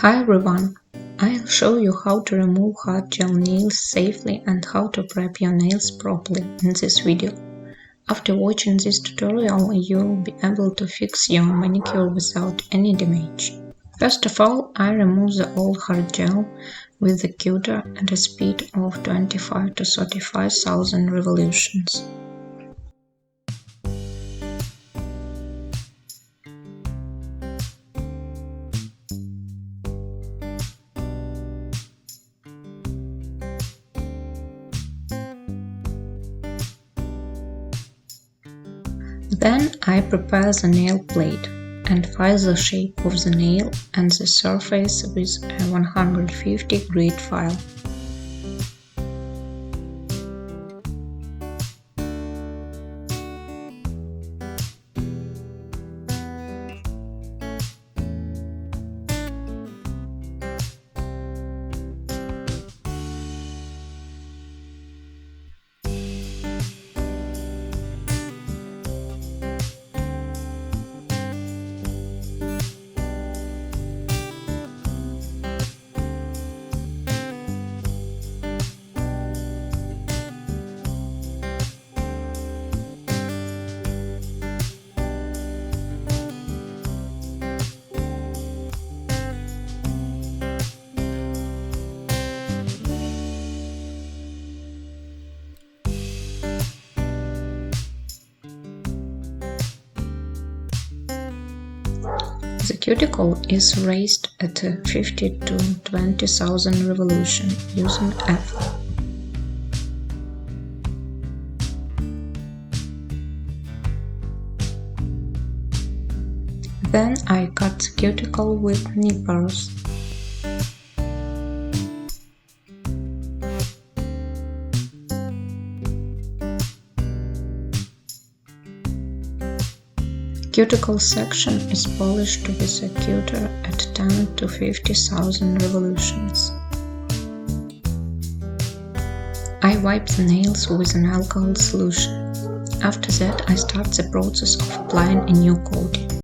Hi everyone! I'll show you how to remove hard gel nails safely and how to prep your nails properly in this video. After watching this tutorial, you'll be able to fix your manicure without any damage. First of all, I remove the old hard gel with the cutter at a speed of 25 to 35,000 revolutions. Then I prepare the nail plate and file the shape of the nail and the surface with a 150 grit file. The cuticle is raised at 50 to 20,000 revolution using F. Then I cut the cuticle with nippers. Cuticle section is polished with a cutter at 10 to 50,000 revolutions. I wipe the nails with an alcohol solution. After that, I start the process of applying a new coating.